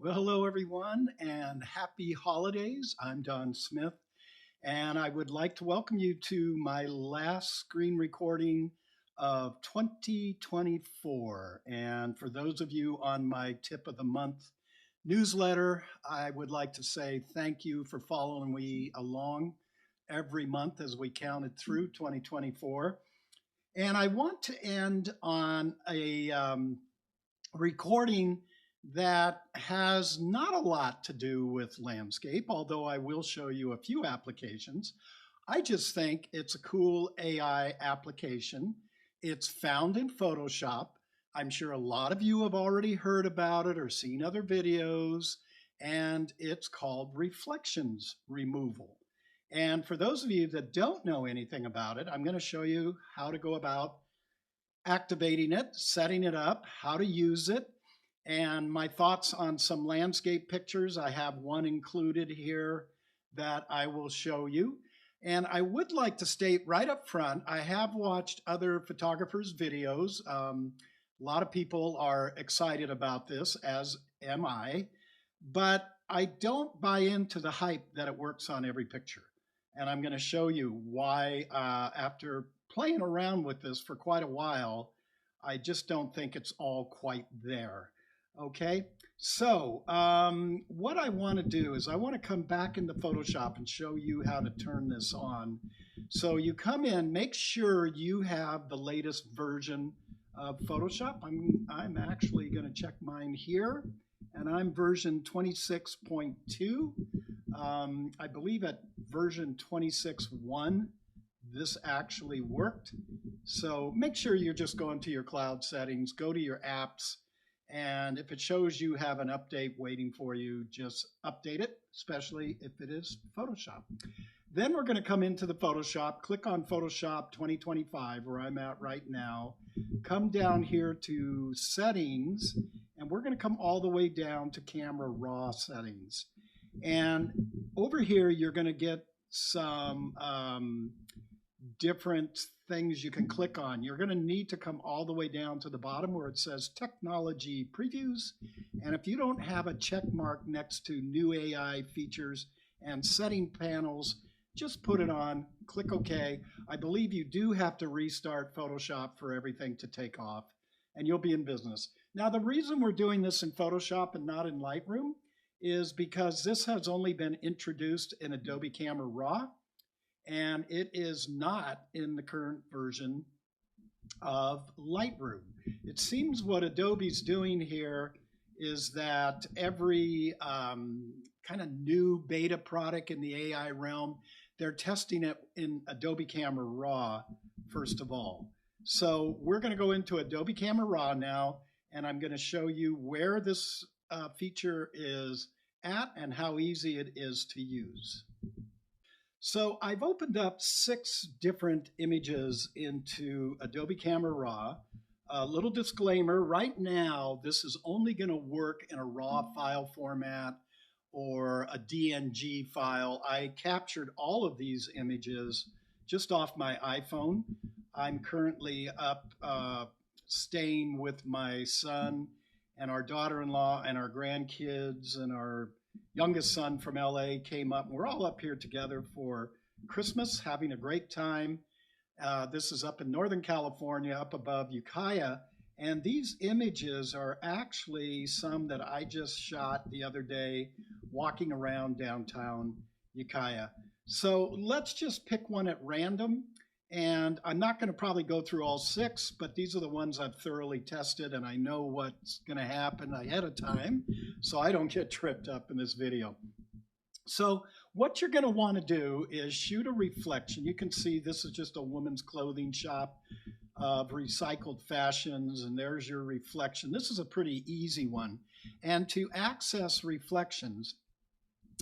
Well, hello everyone, and happy holidays. I'm Don Smith, and I would like to welcome you to my last screen recording of 2024. And for those of you on my tip of the month newsletter, I would like to say thank you for following me along every month as we counted through 2024. And I want to end on a recording that has not a lot to do with landscape, although I will show you a few applications. I just think it's a cool AI application. It's found in Photoshop. I'm sure a lot of you have already heard about it or seen other videos, and it's called reflections removal. And for those of you that don't know anything about it, I'm going to show you how to go about activating it, setting it up, how to use it, and my thoughts on some landscape pictures. I have one included here that I will show you. And I would like to state right up front, I have watched other photographers' videos. A lot of people are excited about this, as am I, but I don't buy into the hype that it works on every picture. And I'm going to show you why, after playing around with this for quite a while, I just don't think it's all quite there. Okay, so what I want to do is I want to come back into Photoshop and show you how to turn this on. So you come in, make sure you have the latest version of Photoshop. I'm actually going to check mine here, and I'm version 26.2. I believe at version 26.1 this actually worked. So make sure you're just going to your cloud settings, go to your apps, and if it shows you have an update waiting for you, just update it, especially if it is Photoshop. Then we're going to come into the Photoshop, click on Photoshop 2025, where I'm at right now, come down here to settings, and we're going to come all the way down to camera raw settings. And over here, you're going to get some different things you can click on. You're going to need to come all the way down to the bottom where it says technology previews. And if you don't have a check mark next to new AI features and setting panels, just put it on, click OK. I believe you do have to restart Photoshop for everything to take off, and you'll be in business. Now, the reason we're doing this in Photoshop and not in Lightroom is because this has only been introduced in Adobe Camera Raw, and it is not in the current version of Lightroom. It seems what Adobe's doing here is that every kind of new beta product in the AI realm, they're testing it in Adobe Camera Raw first of all. So we're going to go into Adobe Camera Raw now, and I'm going to show you where this feature is at and how easy it is to use. So I've opened up 6 different images into Adobe Camera Raw. A little disclaimer, right now this is only going to work in a RAW file format or a DNG file. I captured all of these images just off my iPhone. I'm currently up staying with my son and our daughter-in-law and our grandkids, and our youngest son from LA came up. We're all up here together for Christmas, having a great time. This is up in Northern California, up above Ukiah. And these images are actually some that I just shot the other day walking around downtown Ukiah. So let's just pick one at random. And I'm not going to probably go through all 6, but these are the ones I've thoroughly tested, and I know what's going to happen ahead of time so I don't get tripped up in this video. So what you're going to want to do is shoot a reflection. You can see this is just a woman's clothing shop of recycled fashions, and there's your reflection. This is a pretty easy one. And to access reflections,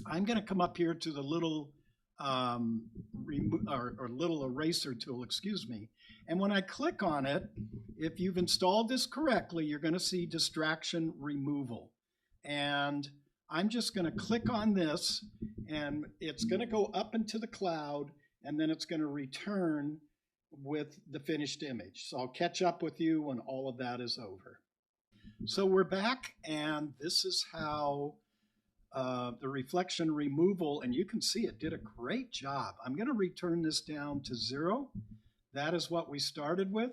I'm going to come up here to the little little eraser tool, excuse me. And when I click on it, if you've installed this correctly, you're going to see distraction removal. And I'm just going to click on this, and it's going to go up into the cloud, and then it's going to return with the finished image. So I'll catch up with you when all of that is over. So we're back, and this is how the reflection removal, and you can see it did a great job. I'm going to return this down to 0. That is what we started with,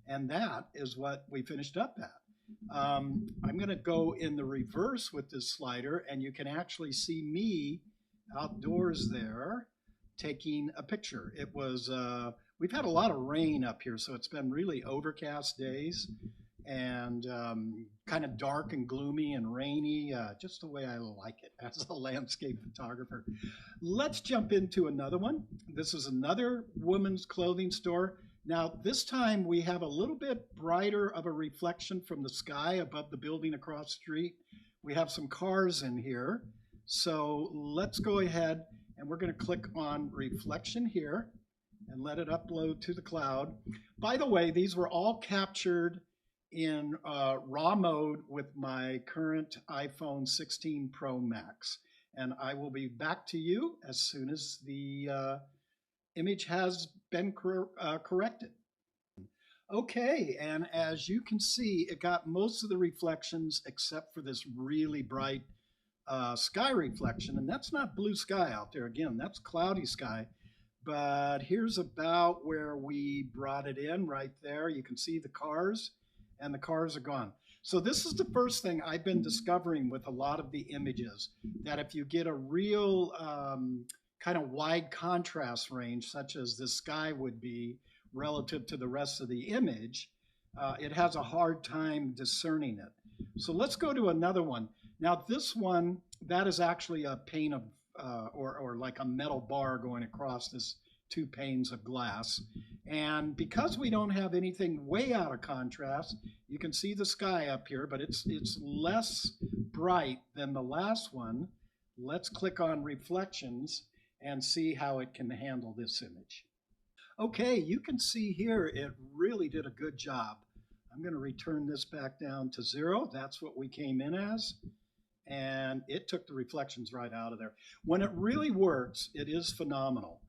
and that is what we finished up at. I'm going to go in the reverse with this slider, and you can actually see me outdoors there taking a picture. It was, we've had a lot of rain up here, so it's been really overcast days and kind of dark and gloomy and rainy, just the way I like it as a landscape photographer. Let's jump into another one. This is another women's clothing store. Now, this time we have a little bit brighter of a reflection from the sky above the building across the street. We have some cars in here. So let's go ahead and we're going to click on reflection here and let it upload to the cloud. By the way, these were all captured in raw mode with my current iPhone 16 Pro Max. And I will be back to you as soon as the image has been corrected. Okay, and as you can see, it got most of the reflections except for this really bright sky reflection. And that's not blue sky out there. Again, that's cloudy sky. But here's about where we brought it in right there. You can see the cars, and the cars are gone. So this is the first thing I've been discovering with a lot of the images, that if you get a real kind of wide contrast range, such as the sky would be relative to the rest of the image, it has a hard time discerning it. So let's go to another one. Now this one, that is actually a pane of, or like a metal bar going across this 2 panes of glass. And because we don't have anything way out of contrast, you can see the sky up here, but it's less bright than the last one. Let's click on reflections and see how it can handle this image. Okay, you can see here it really did a good job. I'm going to return this back down to 0. That's what we came in as. And it took the reflections right out of there. When it really works, it is phenomenal.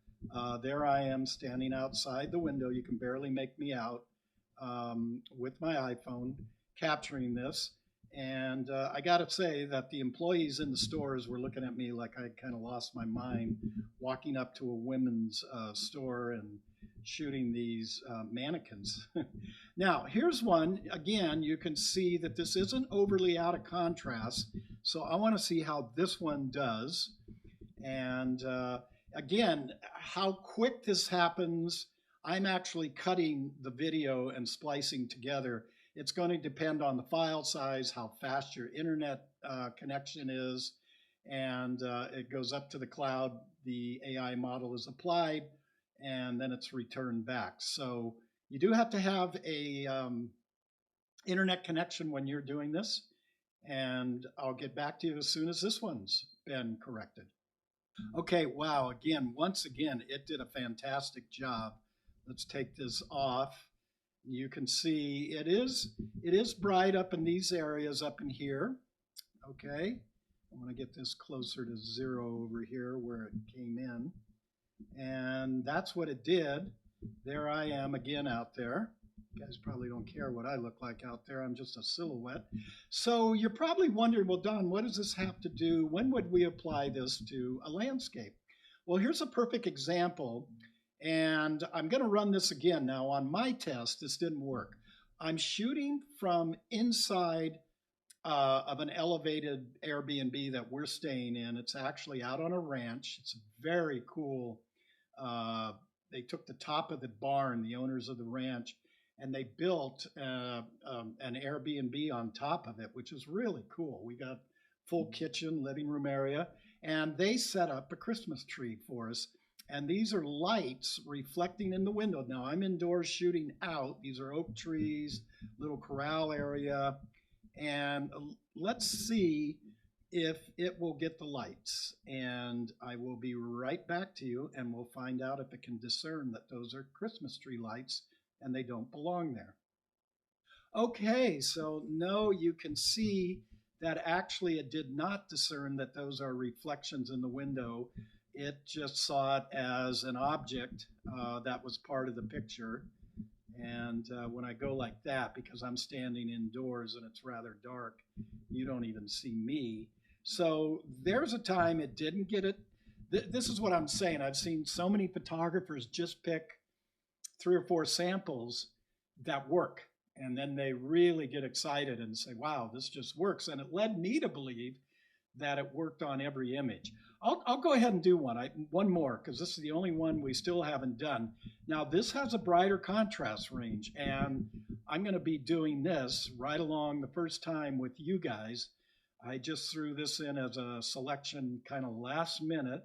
There I am standing outside the window. You can barely make me out with my iPhone capturing this. And I got to say that the employees in the stores were looking at me like I kind of lost my mind walking up to a women's store and shooting these mannequins. Now, here's one. Again, you can see that this isn't overly out of contrast. So I want to see how this one does. And again, how quick this happens. I'm actually cutting the video and splicing together. It's going to depend on the file size, how fast your internet connection is, and it goes up to the cloud. The AI model is applied, and then it's returned back. So you do have to have a internet connection when you're doing this, and I'll get back to you as soon as this one's been corrected. Okay, wow, again, once again, it did a fantastic job. Let's take this off. You can see it is bright up in these areas up in here. Okay, I want to get this closer to 0 over here where it came in. And that's what it did. There I am again out there. You guys probably don't care what I look like out there. I'm just a silhouette. So you're probably wondering, well, Don, what does this have to do? When would we apply this to a landscape? Well, here's a perfect example. And I'm going to run this again. Now, on my test, this didn't work. I'm shooting from inside of an elevated Airbnb that we're staying in. It's actually out on a ranch. It's very cool. They took the top of the barn, the owners of the ranch, and they built an Airbnb on top of it, which is really cool. We got full kitchen, living room area, and they set up a Christmas tree for us. And these are lights reflecting in the window. Now I'm indoors shooting out. These are oak trees, little corral area. And let's see if it will get the lights. And I will be right back to you and we'll find out if it can discern that those are Christmas tree lights and they don't belong there. Okay, so no, you can see that actually it did not discern that those are reflections in the window. It just saw it as an object that was part of the picture. And when I go like that, because I'm standing indoors and it's rather dark, you don't even see me. So there's a time it didn't get it. This is what I'm saying. I've seen so many photographers just pick 3 or 4 samples that work. And then they really get excited and say, wow, this just works. And it led me to believe that it worked on every image. I'll go ahead and do one more, because this is the only one we still haven't done. Now, this has a brighter contrast range, and I'm going to be doing this right along the first time with you guys. I just threw this in as a selection kind of last minute.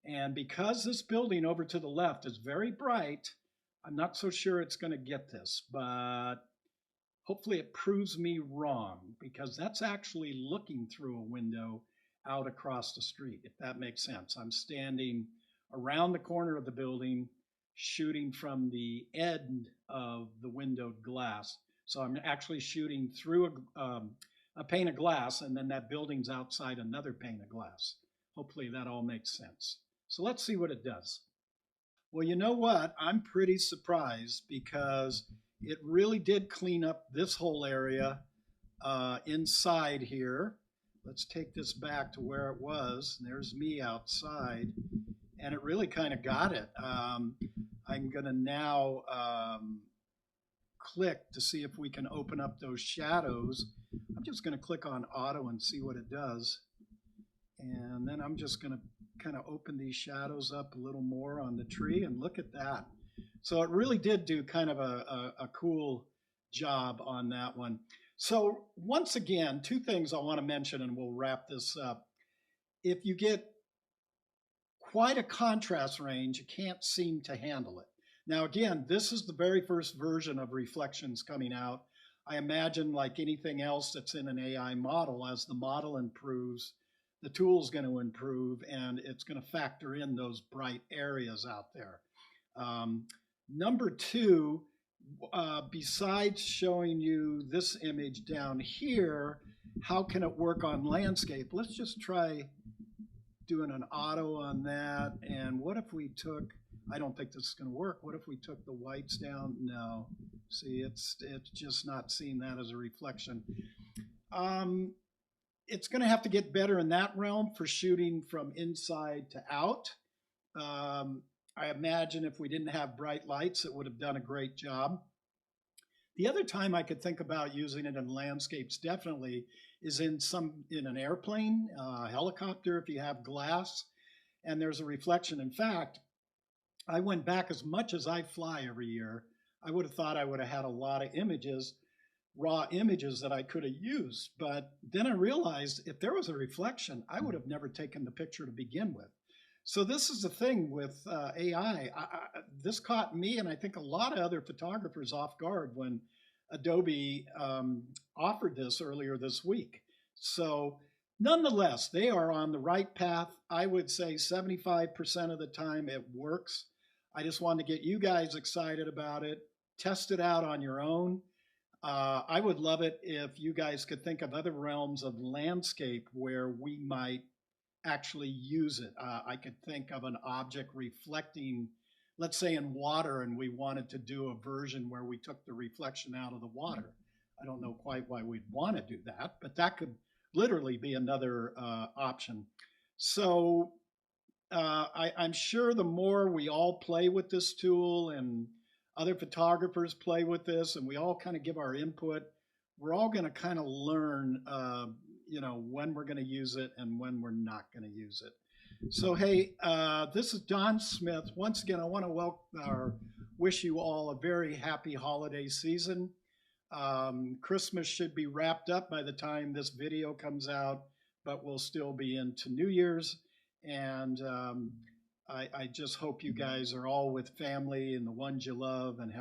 And because this building over to the left is very bright, I'm not so sure it's going to get this, but hopefully it proves me wrong, because that's actually looking through a window out across the street, if that makes sense. I'm standing around the corner of the building, shooting from the end of the windowed glass. So I'm actually shooting through a pane of glass, and then that building's outside another pane of glass. Hopefully that all makes sense. So let's see what it does. Well, you know what? I'm pretty surprised, because it really did clean up this whole area inside here. Let's take this back to where it was. There's me outside, and it really kind of got it. I'm going to now click to see if we can open up those shadows. I'm just going to click on auto and see what it does. And then I'm just going to kind of open these shadows up a little more on the tree, and look at that. So it really did do kind of a cool job on that one. So once again, 2 things I want to mention, and we'll wrap this up. If you get quite a contrast range, you can't seem to handle it. Now again, this is the very first version of reflections coming out. I imagine, like anything else that's in an AI model, as the model improves, the tool's going to improve, and it's going to factor in those bright areas out there. Number 2, besides showing you this image down here, how can it work on landscape? Let's just try doing an auto on that. And what if we took, I don't think this is going to work. What if we took the whites down? No. See, it's just not seeing that as a reflection. It's going to have to get better in that realm for shooting from inside to out. I imagine if we didn't have bright lights, it would have done a great job. The other time I could think about using it in landscapes definitely is in an airplane, helicopter, if you have glass and there's a reflection. In fact, I went back, as much as I fly every year, I would have thought I would have had a lot of images, raw images that I could have used. But then I realized if there was a reflection, I would have never taken the picture to begin with. So this is the thing with AI. This caught me, and I think a lot of other photographers, off guard when Adobe offered this earlier this week. So nonetheless, they are on the right path. I would say 75% of the time it works. I just wanted to get you guys excited about it. Test it out on your own. I would love it if you guys could think of other realms of landscape where we might actually use it. I could think of an object reflecting, let's say in water, and we wanted to do a version where we took the reflection out of the water. I don't know quite why we'd want to do that, but that could literally be another option. So I'm sure the more we all play with this tool, and other photographers play with this, and we all kind of give our input, we're all going to kind of learn when we're going to use it and when we're not going to use it. So hey, this is Don Smith. Once again, I want to wish you all a very happy holiday season. Christmas should be wrapped up by the time this video comes out, but we'll still be into New Year's. And I just hope you guys are all with family and the ones you love, and have